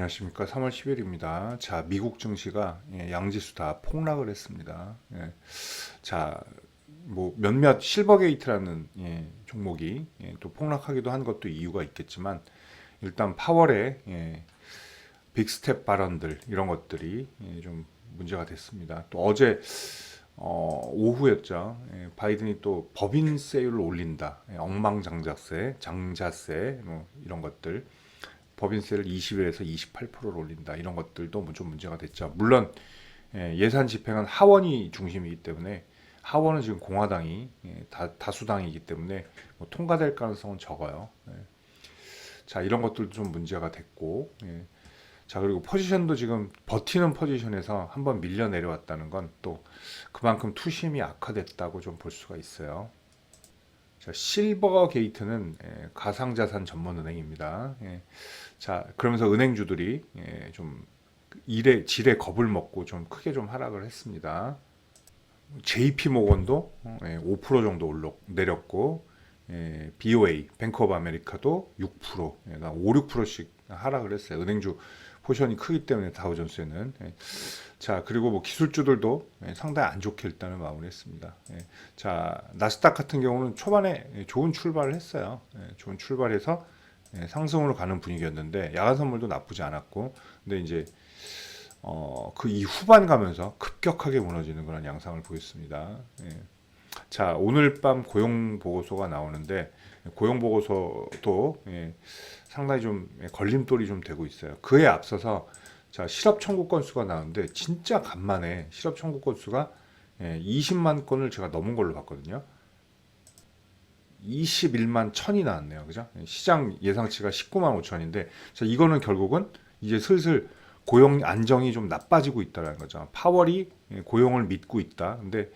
안녕하십니까. 3월 10일입니다. 자, 미국 증시가 양지수 다 폭락을 했습니다. 자, 뭐 몇몇 실버게이트라는 종목이 또 폭락하기도 한 것도 이유가 있겠지만 일단 파월의 빅스텝 발언들 이런 것들이 좀 문제가 됐습니다. 또 어제 오후였죠. 바이든이 또 법인세율을 올린다. 억만장자세, 장자세 뭐 이런 것들. 법인세를 20에서 28%로 올린다. 이런 것들도 좀 문제가 됐죠. 물론 예산 집행은 하원이 중심이기 때문에 하원은 지금 공화당이 다수당이기 때문에 뭐 통과될 가능성은 적어요. 자, 이런 것들도 좀 문제가 됐고, 자, 그리고 포지션도 지금 버티는 포지션에서 한번 밀려 내려왔다는 건 또 그만큼 투심이 악화됐다고 좀 볼 수가 있어요. 자, 실버 게이트는 가상자산 전문은행입니다. 자, 그러면서 은행주들이 좀 질에 겁을 먹고 좀 크게 좀 하락을 했습니다. JP 모건도 5% 정도 내렸고, BOA, 뱅크 오브 아메리카도 6%, 5, 6%씩 하락을 했어요. 은행주 포션이 크기 때문에 다우존스에는. 자, 그리고 뭐 기술주들도 상당히 안 좋게 일단은 마무리했습니다. 자, 나스닥 같은 경우는 초반에 좋은 출발을 했어요. 좋은 출발해서 상승으로 가는 분위기였는데 야간 선물도 나쁘지 않았고, 근데 이제 그 이 후반 가면서 급격하게 무너지는 그런 양상을 보였습니다. 자, 오늘 밤 고용 보고서가 나오는데 고용 보고서도 상당히 좀 걸림돌이 좀 되고 있어요. 그에 앞서서 자, 실업 청구 건수가 나오는데 진짜 간만에 실업 청구 건수가 20만 건을 제가 넘은 걸로 봤거든요. 21만 천이 나왔네요. 그죠? 시장 예상치가 19만 5천인데 자, 이거는 결국은 이제 슬슬 고용 안정이 좀 나빠지고 있다는 거죠. 파월이 고용을 믿고 있다. 근데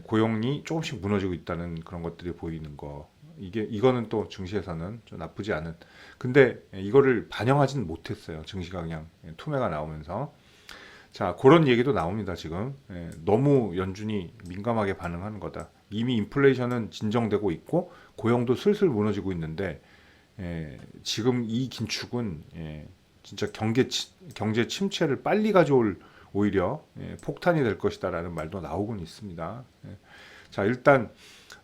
고용이 조금씩 무너지고 있다는 그런 것들이 보이는 거. 이거는 또 증시에서는 좀 나쁘지 않은. 근데 이거를 반영하지는 못했어요. 증시가 그냥 투매가 나오면서. 자, 그런 얘기도 나옵니다. 지금 너무 연준이 민감하게 반응하는 거다. 이미 인플레이션은 진정되고 있고 고용도 슬슬 무너지고 있는데 지금 이 긴축은 진짜 경제 침체를 빨리 가져올 오히려 폭탄이 될 것이다라는 말도 나오곤 있습니다. 자, 일단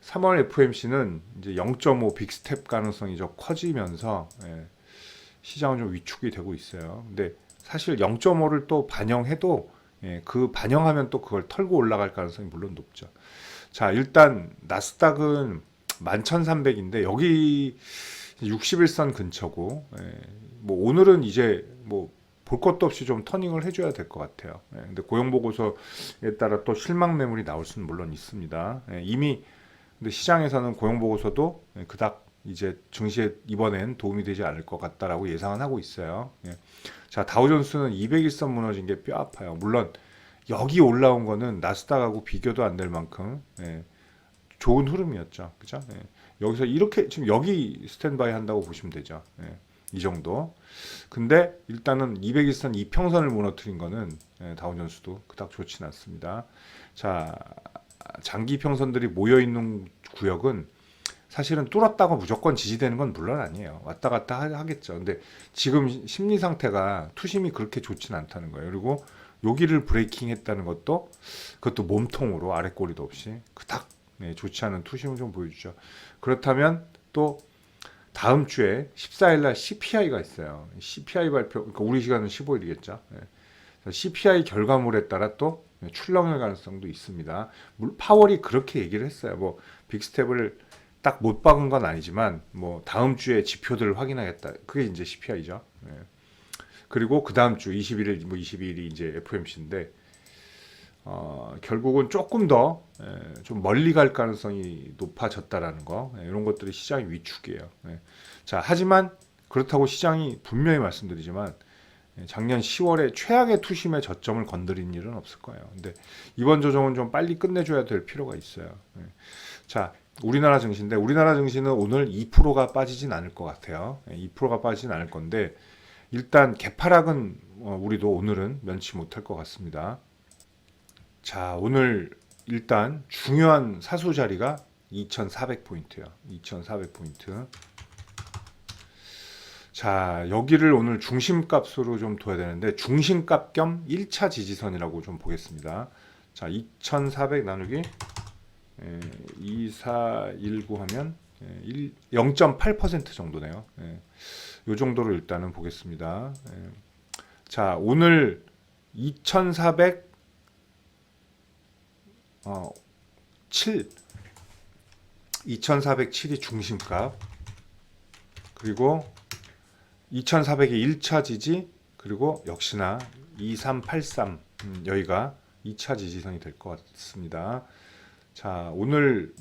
3월 FOMC는 이제 0.5 빅스텝 가능성이 좀 커지면서 시장은 좀 위축이 되고 있어요. 근데 사실 0.5를 또 반영해도 그 반영하면 또 그걸 털고 올라갈 가능성이 물론 높죠. 자, 일단 나스닥은 11,300인데 여기 61선 근처고 뭐 오늘은 이제 뭐 볼 것도 없이 좀 터닝을 해줘야 될 것 같아요. 근데 고용 보고서에 따라 또 실망 매물이 나올 수는 물론 있습니다. 이미 근데 시장에서는 고용 보고서도 그닥 이제 증시에 이번엔 도움이 되지 않을 것 같다라고 예상은 하고 있어요. 자, 다우존스는 200일선 무너진 게 뼈 아파요. 물론 여기 올라온 거는 나스닥하고 비교도 안 될 만큼 좋은 흐름이었죠. 그죠? 여기서 이렇게 지금 여기 스탠바이 한다고 보시면 되죠. 이 정도. 근데 일단은 200일선 이평선을 무너뜨린 거는 다우존스도 그닥 좋지는 않습니다. 자, 장기 평선들이 모여 있는 구역은 사실은 뚫었다고 무조건 지지되는 건 물론 아니에요. 왔다 갔다 하겠죠. 근데 지금 심리 상태가 투심이 그렇게 좋지는 않다는 거예요. 그리고 여기를 브레이킹 했다는 그것도 몸통으로 아래 꼬리도 없이 그닥 좋지 않은 투심을 좀 보여주죠. 그렇다면 또 다음 주에 14일 날 CPI가 있어요. CPI 발표, 그러니까 우리 시간은 15일이겠죠. CPI 결과물에 따라 또 출렁일 가능성도 있습니다. 파월이 그렇게 얘기를 했어요. 뭐 빅스텝을 딱 못 박은 건 아니지만 뭐 다음 주에 지표들을 확인하겠다. 그게 이제 CPI죠. 그리고 그 다음 주 21일, 뭐 22일이 이제 FOMC인데 결국은 조금 더 좀 멀리 갈 가능성이 높아졌다라는 거 이런 것들이 시장의 위축이에요. 자, 하지만 그렇다고 시장이 분명히 말씀드리지만 작년 10월에 최악의 투심의 저점을 건드린 일은 없을 거예요. 근데 이번 조정은 좀 빨리 끝내줘야 될 필요가 있어요. 자, 우리나라 증시인데 우리나라 증시는 오늘 2%가 빠지진 않을 것 같아요. 2%가 빠지진 않을 건데 일단 개파락은 우리도 오늘은 면치 못할 것 같습니다. 자, 오늘 일단 중요한 사수 자리가 2,400포인트예요. 2,400포인트. 자, 여기를 오늘 중심값으로 좀 둬야 되는데 중심값 겸 1차 지지선이라고 좀 보겠습니다. 자, 2400 나누기 2419 하면 0.8% 정도네요. 이 정도로 일단은 보겠습니다. 자, 오늘 2407이 중심값, 그리고 2400이 1차 지지, 그리고 역시나 2383 여기가 2차 지지선이 될 것 같습니다. 자, 오늘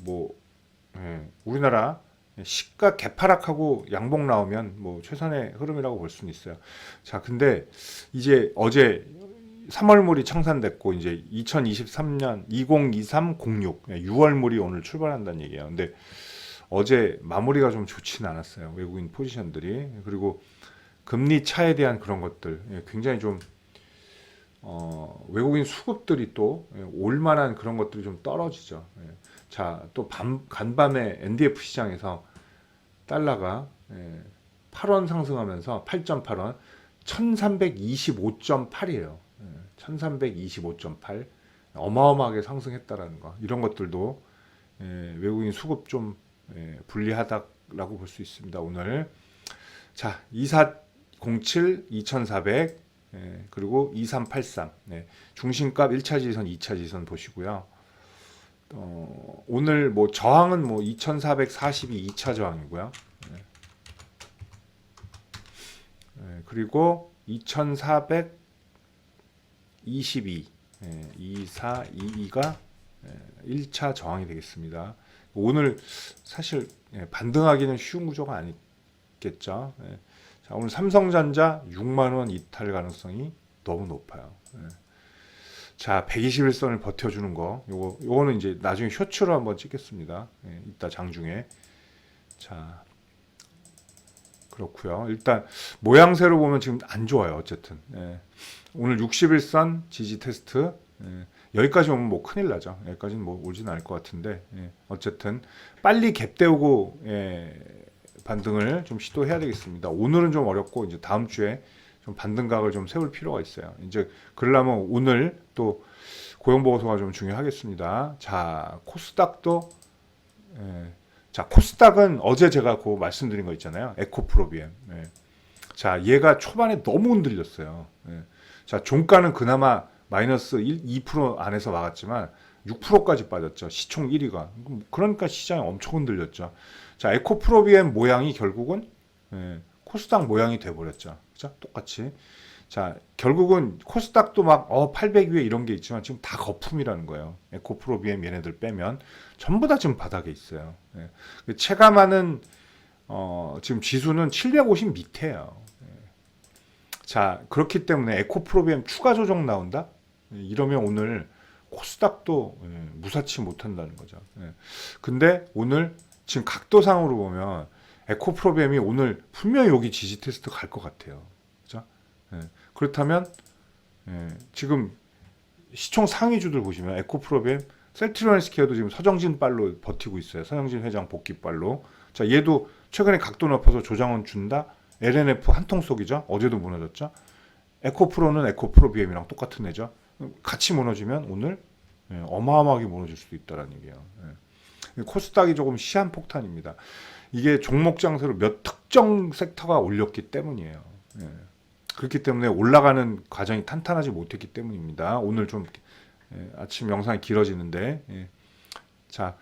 우리나라 시가 개파락하고 양봉 나오면 최선의 흐름이라고 볼 수는 있어요. 자, 근데 이제 어제 3월물이 청산됐고 이제 2023년 2023-06 6월물이 오늘 출발한다는 얘기예요. 근데 어제 마무리가 좀 좋지는 않았어요. 외국인 포지션들이. 그리고 금리 차에 대한 그런 것들 굉장히 좀 외국인 수급들이 또 올만한 그런 것들이 좀 떨어지죠. 자, 또 간밤에 NDF 시장에서 달러가 8원 상승하면서 8.8원 1325.8이에요. 1325.8 어마어마하게 상승했다라는 거. 이런 것들도 외국인 수급 좀 불리하다라고 볼 수 있습니다. 오늘 자, 2407 2400 그리고 2383 중심값 1차 지지선 2차 지지선 보시고요. 오늘 저항은 2440이 2차 저항이고요. 그리고 2422 2422가 1차 저항이 되겠습니다. 오늘 사실 반등하기는 쉬운 구조가 아니겠죠. 자, 오늘 삼성전자 6만원 이탈 가능성이 너무 높아요. 자, 121선을 버텨주는 거, 요거는 이제 나중에 쇼츠로 한번 찍겠습니다. 이따 장중에. 자, 그렇고요. 일단 모양새로 보면 지금 안 좋아요. 어쨌든 오늘 61선 지지 테스트 여기까지 오면 큰일 나죠. 여기까지는 오지는 않을 것 같은데 어쨌든 빨리 갭 때우고 반등을 좀 시도해야 되겠습니다. 오늘은 좀 어렵고 이제 다음 주에 좀 반등각을 좀 세울 필요가 있어요. 이제 그러려면 오늘 또 고용보고서가 좀 중요하겠습니다. 자, 코스닥도 자, 코스닥은 어제 제가 말씀드린 거 있잖아요. 에코프로비엠. 자, 얘가 초반에 너무 흔들렸어요. 자, 종가는 그나마 마이너스 2% 안에서 막았지만 6%까지 빠졌죠. 시총 1위가. 그러니까 시장이 엄청 흔들렸죠. 자, 에코프로비엠 모양이 결국은 코스닥 모양이 돼버렸죠. 그죠? 똑같이. 자, 결국은 코스닥도 800 위에 이런 게 있지만 지금 다 거품이라는 거예요. 에코프로비엠 얘네들 빼면 전부 다 지금 바닥에 있어요. 체감하는 지금 지수는 750 밑에요. 자, 그렇기 때문에 에코프로비엠 추가 조정 나온다? 이러면 오늘 코스닥도 무사치 못한다는 거죠. 근데 오늘 지금 각도상으로 보면 에코프로비엠이 오늘 분명히 여기 지지 테스트 갈 것 같아요. 그죠? 그렇다면 지금 시총 상위주들 보시면 에코프로비엠, 셀트리온헬스케어도 지금 서정진 빨로 버티고 있어요. 서정진 회장 복귀 빨로. 자, 얘도 최근에 각도 높아서 조정은 준다. LNF 한통 속이죠. 어제도 무너졌죠. 에코프로는 에코프로비엠이랑 똑같은 애죠. 같이 무너지면 오늘 어마어마하게 무너질 수도 있다는 얘기예요. 코스닥이 조금 시한폭탄입니다. 이게 종목 장세로 몇 특정 섹터가 올렸기 때문이에요. 그렇기 때문에 올라가는 과정이 탄탄하지 못했기 때문입니다. 오늘 좀 아침 영상이 길어지는데 자,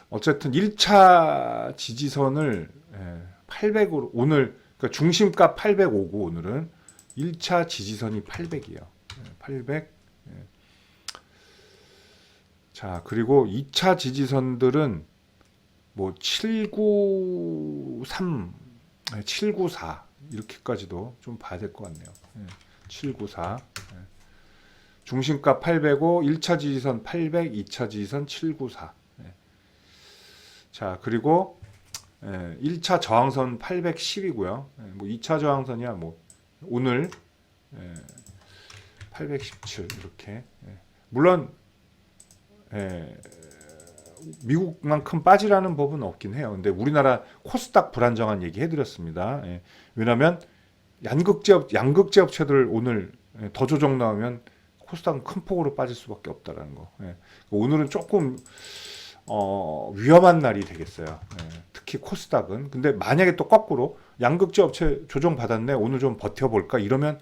어쨌든 1차 지지선을 800으로 오늘 그러니까 중심값 805고 오늘은 1차 지지선이 800이에요. 800. 자, 그리고 2차 지지선들은 793, 794 이렇게까지도 좀 봐야 될 것 같네요. 794. 중심값 805, 1차 지지선 800, 2차 지지선 794. 자, 그리고 1차 저항선 810이고요. 2차 저항선이야 오늘 817 이렇게. 물론 미국만큼 빠지라는 법은 없긴 해요. 근데 우리나라 코스닥 불안정한 얘기 해드렸습니다. 예. 왜냐하면 양극재 업체들 오늘 더 조정 나오면 코스닥은 큰 폭으로 빠질 수밖에 없다라는 거. 예. 오늘은 조금 위험한 날이 되겠어요. 예. 특히 코스닥은. 근데 만약에 또 거꾸로 양극재 업체 조정 받았네, 오늘 좀 버텨볼까 이러면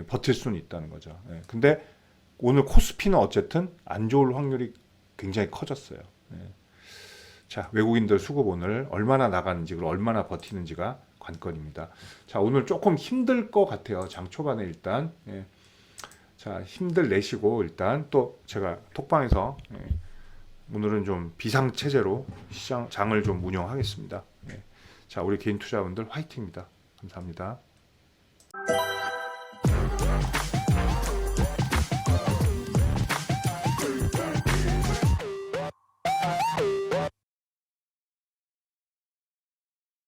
버틸 수는 있다는 거죠. 예. 근데 오늘 코스피는 어쨌든 안 좋을 확률이 굉장히 커졌어요. 예. 자, 외국인들 수급 오늘 얼마나 나가는지, 그리고 얼마나 버티는지가 관건입니다. 자, 오늘 조금 힘들 것 같아요. 장 초반에 일단. 예. 자, 힘들 내시고 일단 또 제가 톡방에서 오늘은 좀 비상체제로 장을 좀 운영하겠습니다. 자, 우리 개인 투자분들 화이팅입니다. 감사합니다.